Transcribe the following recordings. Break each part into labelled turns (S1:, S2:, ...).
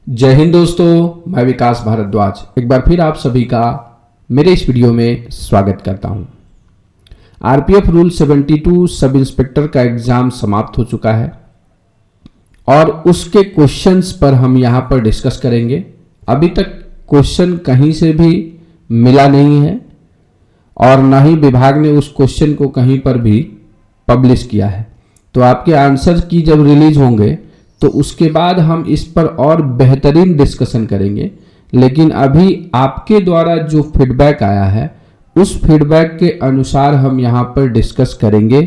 S1: जय हिंद दोस्तों, मैं विकास भारद्वाज एक बार फिर आप सभी का मेरे इस वीडियो में स्वागत करता हूं। आरपीएफ रूल 72 सब इंस्पेक्टर का एग्जाम समाप्त हो चुका है और उसके क्वेश्चंस पर हम यहां पर डिस्कस करेंगे। अभी तक क्वेश्चन कहीं से भी मिला नहीं है और ना ही विभाग ने उस क्वेश्चन को कहीं पर भी पब्लिश किया है। तो आपके आंसर की जब रिलीज होंगे तो उसके बाद हम इस पर और बेहतरीन डिस्कशन करेंगे। लेकिन अभी आपके द्वारा जो फीडबैक आया है उस फीडबैक के अनुसार हम यहाँ पर डिस्कस करेंगे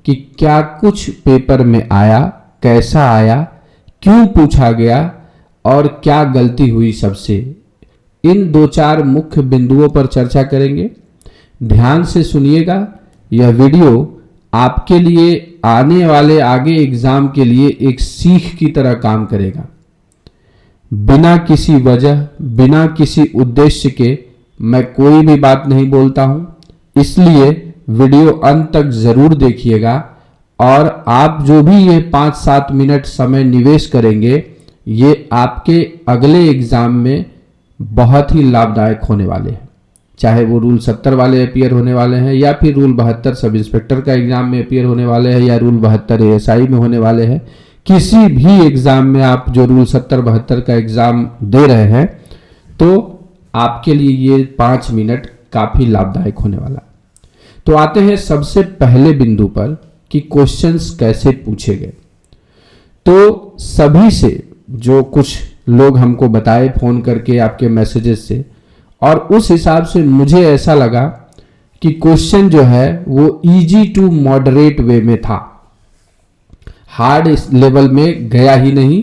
S1: कि क्या कुछ पेपर में आया, कैसा आया, क्यों पूछा गया और क्या गलती हुई सबसे। इन दो चार मुख्य बिंदुओं पर चर्चा करेंगे। ध्यान से सुनिएगा, यह वीडियो आपके लिए आने वाले आगे एग्जाम के लिए एक सीख की तरह काम करेगा। बिना किसी वजह, बिना किसी उद्देश्य के मैं कोई भी बात नहीं बोलता हूं, इसलिए वीडियो अंत तक जरूर देखिएगा और आप जो भी ये 5-7 मिनट समय निवेश करेंगे ये आपके अगले एग्जाम में बहुत ही लाभदायक होने वाले हैं। चाहे वो रूल 70 वाले अपियर होने वाले हैं या फिर रूल 72 सब इंस्पेक्टर का एग्जाम में अपियर होने वाले हैं या रूल 72 एएसआई में होने वाले हैं। किसी भी एग्जाम में आप जो रूल 70-72 का एग्जाम दे रहे हैं तो आपके लिए ये 5 मिनट काफी लाभदायक होने वाला। तो आते हैं सबसे पहले बिंदु पर कि क्वेश्चंस कैसे पूछे गए। तो सभी से जो कुछ लोग हमको बताए फोन करके आपके मैसेजेस से, और उस हिसाब से मुझे ऐसा लगा कि क्वेश्चन जो है वो इजी टू मॉडरेट वे में था, हार्ड लेवल में गया ही नहीं,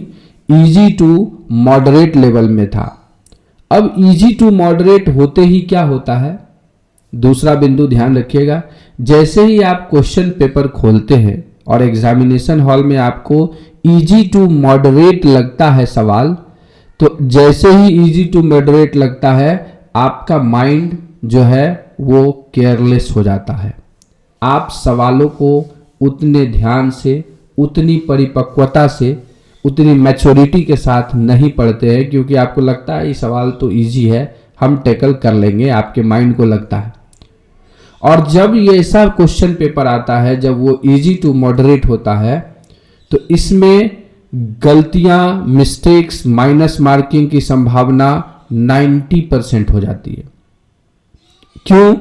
S1: इजी टू मॉडरेट लेवल में था। अब इजी टू मॉडरेट होते ही क्या होता है, दूसरा बिंदु ध्यान रखिएगा। जैसे ही आप क्वेश्चन पेपर खोलते हैं और एग्जामिनेशन हॉल में आपको इजी टू मॉडरेट लगता है सवाल, तो जैसे ही इजी टू मॉडरेट लगता है आपका माइंड जो है वो केयरलेस हो जाता है। आप सवालों को उतने ध्यान से, उतनी परिपक्वता से, उतनी मैच्योरिटी के साथ नहीं पढ़ते हैं क्योंकि आपको लगता है ये सवाल तो इजी है, हम टैकल कर लेंगे, आपके माइंड को लगता है। और जब ये ऐसा क्वेश्चन पेपर आता है, जब वो इजी टू मॉडरेट होता है, तो इसमें गलतियां, मिस्टेक्स, माइनस मार्किंग की संभावना 90% हो जाती है। क्यों,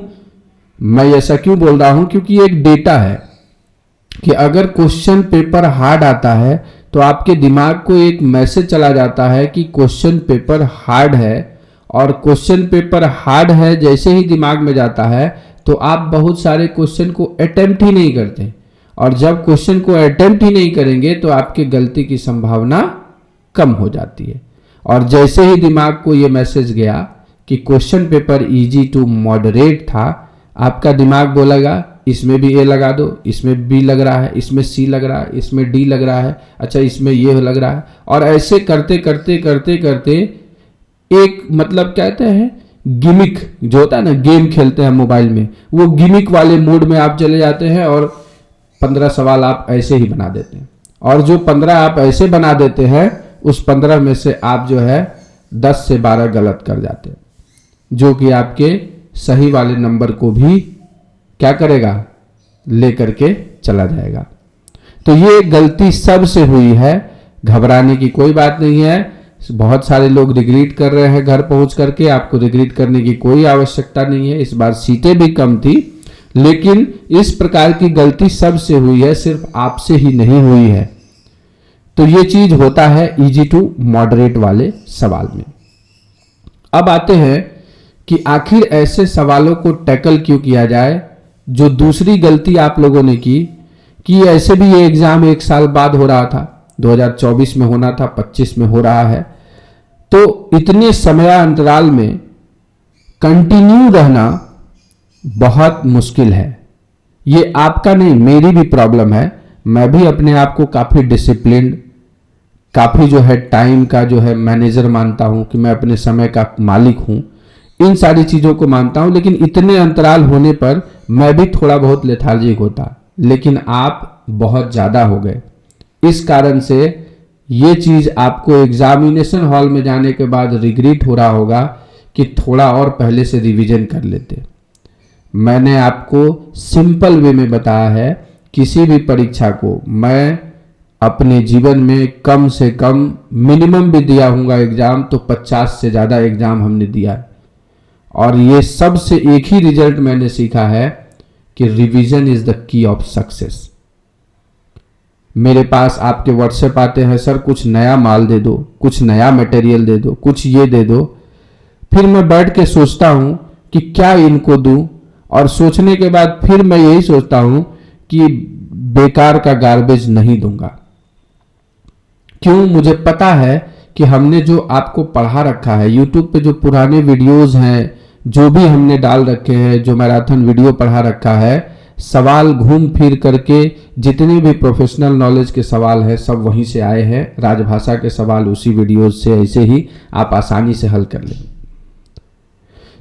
S1: मैं ऐसा क्यों बोल रहा हूं, क्योंकि एक डेटा है कि अगर क्वेश्चन पेपर हार्ड आता है तो आपके दिमाग को एक मैसेज चला जाता है कि क्वेश्चन पेपर हार्ड है, और क्वेश्चन पेपर हार्ड है जैसे ही दिमाग में जाता है तो आप बहुत सारे क्वेश्चन को अटेम्प्ट ही नहीं करते, और जब क्वेश्चन को अटेम्प्ट ही नहीं करेंगे तो आपकी गलती की संभावना कम हो जाती है। और जैसे ही दिमाग को यह मैसेज गया कि question paper easy to moderate था, आपका दिमाग बोलेगा इसमें भी ए लगा दो, इसमें बी लग रहा है, इसमें सी लग रहा है, इसमें डी लग रहा है, अच्छा इसमें ये लग रहा है। और ऐसे करते करते करते करते एक मतलब कहते हैं गिमिक जो होता है ना, गेम खेलते हैं मोबाइल में, वो गिमिक वाले मोड में आप चले जाते हैं और 15 सवाल आप ऐसे ही बना देते हैं। और जो 15 आप ऐसे बना देते हैं उस 15 में से आप जो है 10 से 12 गलत कर जाते हैं, जो कि आपके सही वाले नंबर को भी क्या करेगा, लेकर के चला जाएगा। तो ये गलती सबसे हुई है, घबराने की कोई बात नहीं है। बहुत सारे लोग रिग्रेट कर रहे हैं घर पहुंच करके, आपको रिग्रेट करने की कोई आवश्यकता नहीं है। इस बार सीटें भी कम थी, लेकिन इस प्रकार की गलती सबसे हुई है, सिर्फ आपसे ही नहीं हुई है। तो ये चीज होता है इजी टू मॉडरेट वाले सवाल में। अब आते हैं कि आखिर ऐसे सवालों को टैकल क्यों किया जाए। जो दूसरी गलती आप लोगों ने की कि ऐसे भी ये एग्जाम एक साल बाद हो रहा था, 2024 में होना था, 25 में हो रहा है, तो इतने समय अंतराल में कंटिन्यू रहना बहुत मुश्किल है। ये आपका नहीं, मेरी भी प्रॉब्लम है। मैं भी अपने आप को काफी डिसिप्लिन्ड, काफी जो है टाइम का जो है मैनेजर मानता हूं कि मैं अपने समय का मालिक हूं, इन सारी चीजों को मानता हूं। लेकिन इतने अंतराल होने पर मैं भी थोड़ा बहुत लेथार्जिक होता, लेकिन आप बहुत ज्यादा हो गए। इस कारण से ये चीज आपको एग्जामिनेशन हॉल में जाने के बाद रिग्रेट हो रहा होगा कि थोड़ा और पहले से रिवीजन कर लेते। मैंने आपको सिंपल वे में बताया है, किसी भी परीक्षा को मैं अपने जीवन में कम से कम मिनिमम भी दिया हूँगा एग्जाम, तो 50 से ज़्यादा एग्जाम हमने दिया है। और ये सबसे एक ही रिजल्ट मैंने सीखा है कि revision is the key of success. मेरे पास आपके व्हाट्सएप आते हैं, सर कुछ नया माल दे दो, कुछ नया मटेरियल दे दो, कुछ ये दे दो। फिर मैं बैठ के सोचता हूं कि क्या इनको दूं, और सोचने के बाद फिर मैं यही सोचता हूं कि बेकार का गार्बेज नहीं दूंगा। क्यों? मुझे पता है कि हमने जो आपको पढ़ा रखा है, यूट्यूब पे जो पुराने वीडियोस हैं, जो भी हमने डाल रखे हैं, जो मैराथन वीडियो पढ़ा रखा है, सवाल घूम फिर करके जितने भी प्रोफेशनल नॉलेज के सवाल हैं सब वहीं से आए हैं। राजभाषा के सवाल उसी वीडियोस से ऐसे ही आप आसानी से हल कर लें।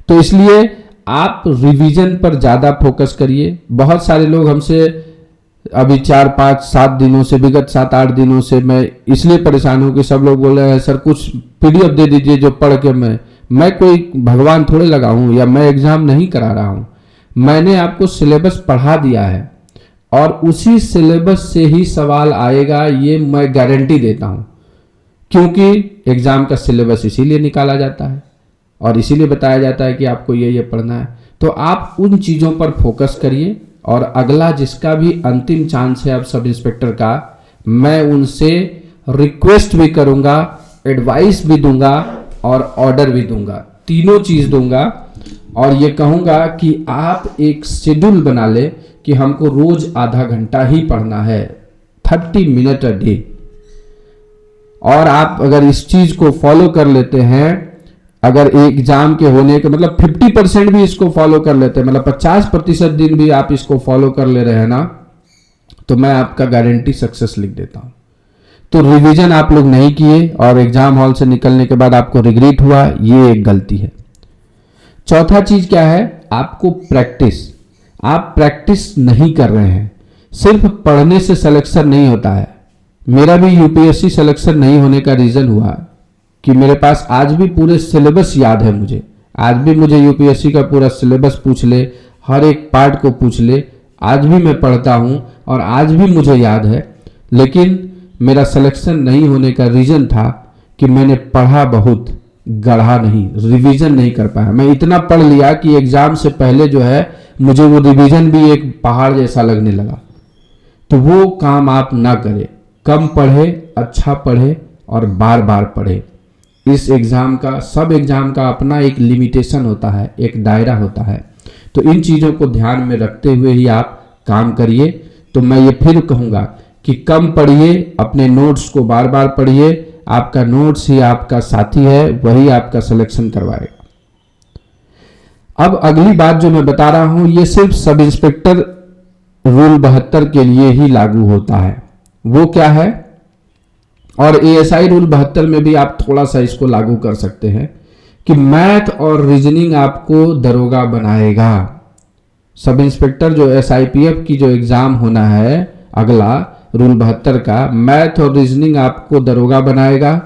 S1: तो इसलिए आप रिवीजन पर ज़्यादा फोकस करिए। बहुत सारे लोग हमसे अभी 4, 5, 7 दिनों से, विगत 7-8 दिनों से मैं इसलिए परेशान हूं कि सब लोग बोल रहे हैं सर कुछ पीडीएफ दे दीजिए जो पढ़ के मैं कोई भगवान थोड़े लगा हूं या मैं एग्जाम नहीं करा रहा हूं। मैंने आपको सिलेबस पढ़ा दिया है और उसी सिलेबस से ही सवाल आएगा, ये मैं गारंटी देता हूं। क्योंकि एग्जाम का सिलेबस इसीलिए निकाला जाता है और इसीलिए बताया जाता है कि आपको ये पढ़ना है। तो आप उन चीज़ों पर फोकस करिए और अगला जिसका भी अंतिम चांस है अब सब इंस्पेक्टर का, मैं उनसे रिक्वेस्ट भी करूंगा, एडवाइस भी दूंगा और ऑर्डर भी दूंगा, तीनों चीज दूंगा। और ये कहूंगा कि आप एक शेड्यूल बना ले कि हमको रोज आधा घंटा ही पढ़ना है, 30 मिनट अ डे। और आप अगर इस चीज को फॉलो कर लेते हैं, अगर एग्जाम के होने के मतलब 50% भी इसको फॉलो कर लेते हैं, मतलब 50% दिन भी आप इसको फॉलो कर ले रहे हैं ना, तो मैं आपका गारंटी सक्सेस लिख देता हूं। तो रिवीजन आप लोग नहीं किए और एग्जाम हॉल से निकलने के बाद आपको रिग्रेट हुआ, ये एक गलती है। चौथा चीज क्या है? आपको प्रैक्टिस। आप प्रैक्टिस नहीं कर रहे हैं। सिर्फ पढ़ने से सिलेक्शन नहीं होता है। मेरा भी यूपीएससी सिलेक्शन नहीं होने का रीजन हुआ कि मेरे पास आज भी पूरे सिलेबस याद है। मुझे आज भी मुझे यूपीएससी का पूरा सिलेबस पूछ ले, हर एक पार्ट को पूछ ले, आज भी मैं पढ़ता हूं और आज भी मुझे याद है। लेकिन मेरा सिलेक्शन नहीं होने का रीजन था कि मैंने पढ़ा बहुत, गढ़ा नहीं, रिवीजन नहीं कर पाया। मैं इतना पढ़ लिया कि एग्जाम से पहले जो है मुझे वो रिवीजन भी एक पहाड़ जैसा लगने लगा। तो वो काम आप ना करें। कम पढ़े, अच्छा पढ़े और बार बार पढ़े। इस एग्जाम का, सब एग्जाम का अपना एक लिमिटेशन होता है, एक दायरा होता है। तो इन चीज़ों को ध्यान में रखते हुए ही आप काम करिए। तो मैं ये फिर कहूँगा कि कम पढ़िए, अपने नोट्स को बार बार पढ़िए। आपका नोट्स ही आपका साथी है, वही आपका सिलेक्शन करवाएगा। अब अगली बात जो मैं बता रहा हूं, ये सिर्फ सब इंस्पेक्टर रूल 72 के लिए ही लागू होता है। वो क्या है? और एएसआई रूल 72 में भी आप थोड़ा सा इसको लागू कर सकते हैं कि मैथ और रीजनिंग आपको दरोगा बनाएगा। सब इंस्पेक्टर जो एसआईपीएफ की जो एग्जाम होना है अगला रूल 72 का, मैथ और रीजनिंग आपको दरोगा बनाएगा।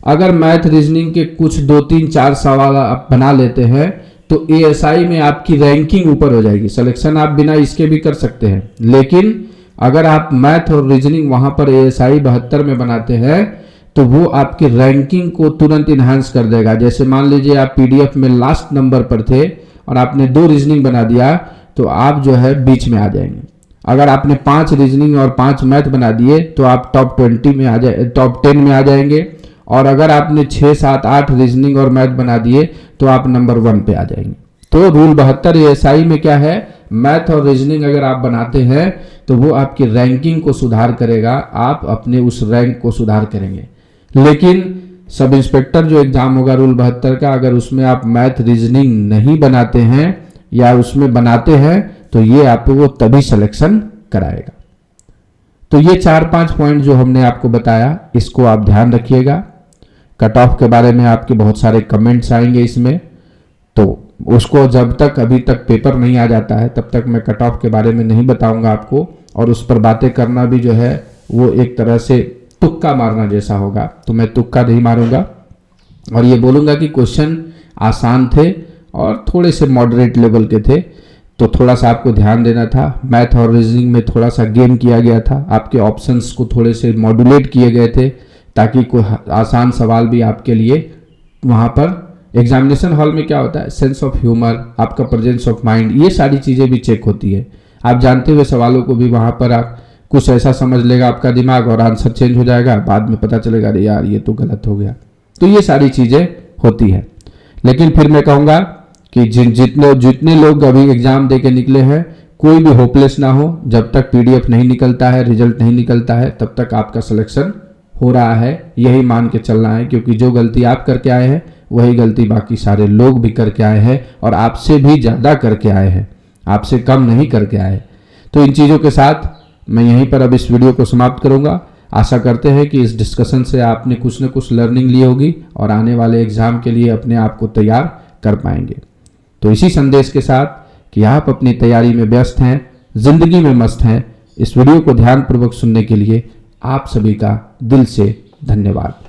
S1: अगर मैथ रीजनिंग के कुछ 2, 3, 4 सवाल आप बना लेते हैं तो एएसआई में आपकी रैंकिंग ऊपर हो जाएगी। सिलेक्शन आप बिना इसके भी कर सकते हैं, लेकिन अगर आप मैथ और रीजनिंग वहां पर एएसआई 72 में बनाते हैं तो वो आपकी रैंकिंग को तुरंत इन्हांस कर देगा। जैसे मान लीजिए आप पीडीएफ में लास्ट नंबर पर थे और आपने 2 रीजनिंग बना दिया तो आप जो है बीच में आ जाएंगे। अगर आपने 5 रीजनिंग और 5 मैथ बना दिए तो आप टॉप 10 में आ जाएंगे। और अगर आपने 6, 7, 8 रीजनिंग और मैथ बना दिए तो आप नंबर 1 पे आ जाएंगे। तो रूल 72 एएसआई में क्या है? मैथ और रीजनिंग अगर आप बनाते हैं तो वो आपकी रैंकिंग को सुधार करेगा, आप अपने उस रैंक को सुधार करेंगे। लेकिन सब इंस्पेक्टर जो एग्जाम होगा रूल 72 का, अगर उसमें आप मैथ रीजनिंग नहीं बनाते हैं या उसमें बनाते हैं तो ये आपको वो तभी सिलेक्शन कराएगा। तो ये 4-5 पॉइंट जो हमने आपको बताया, इसको आप ध्यान रखिएगा। कट ऑफ के बारे में आपके बहुत सारे कमेंट्स आएंगे इसमें, तो उसको जब तक अभी तक पेपर नहीं आ जाता है तब तक मैं कट ऑफ के बारे में नहीं बताऊंगा आपको। और उस पर बातें करना भी जो है वो एक तरह से तुक्का मारना जैसा होगा, तो मैं तुक्का नहीं मारूंगा और ये बोलूंगा कि क्वेश्चन आसान थे और थोड़े से मॉडरेट लेवल के थे, तो थोड़ा सा आपको ध्यान देना था। मैथ और रीजनिंग में थोड़ा सा गेम किया गया था, आपके ऑप्शंस को थोड़े से मॉड्यूलेट किए गए थे ताकि कोई आसान सवाल भी आपके लिए वहाँ पर एग्जामिनेशन हॉल में क्या होता है, सेंस ऑफ ह्यूमर, आपका प्रेजेंस ऑफ माइंड, ये सारी चीज़ें भी चेक होती है। आप जानते हुए सवालों को भी वहाँ पर आप कुछ ऐसा समझ लेगा आपका दिमाग और आंसर चेंज हो जाएगा, बाद में पता चलेगा अरे यार ये तो गलत हो गया। तो ये सारी चीज़ें होती है। लेकिन फिर मैं कहूँगा कि जितने लोग अभी एग्जाम दे के निकले हैं, कोई भी होपलेस ना हो। जब तक पीडीएफ नहीं निकलता है, रिजल्ट नहीं निकलता है, तब तक आपका सिलेक्शन हो रहा है, यही मान के चलना है। क्योंकि जो गलती आप करके आए हैं वही गलती बाकी सारे लोग भी करके आए हैं और आपसे भी ज़्यादा करके आए हैं, आपसे कम नहीं करके आए। तो इन चीज़ों के साथ मैं यहीं पर अब इस वीडियो को समाप्त करूंगा। आशा करते हैं कि इस डिस्कशन से आपने कुछ न कुछ लर्निंग ली होगी और आने वाले एग्जाम के लिए अपने आप को तैयार कर पाएंगे। तो इसी संदेश के साथ कि आप अपनी तैयारी में व्यस्त हैं, जिंदगी में मस्त हैं, इस वीडियो को ध्यानपूर्वक सुनने के लिए आप सभी का दिल से धन्यवाद।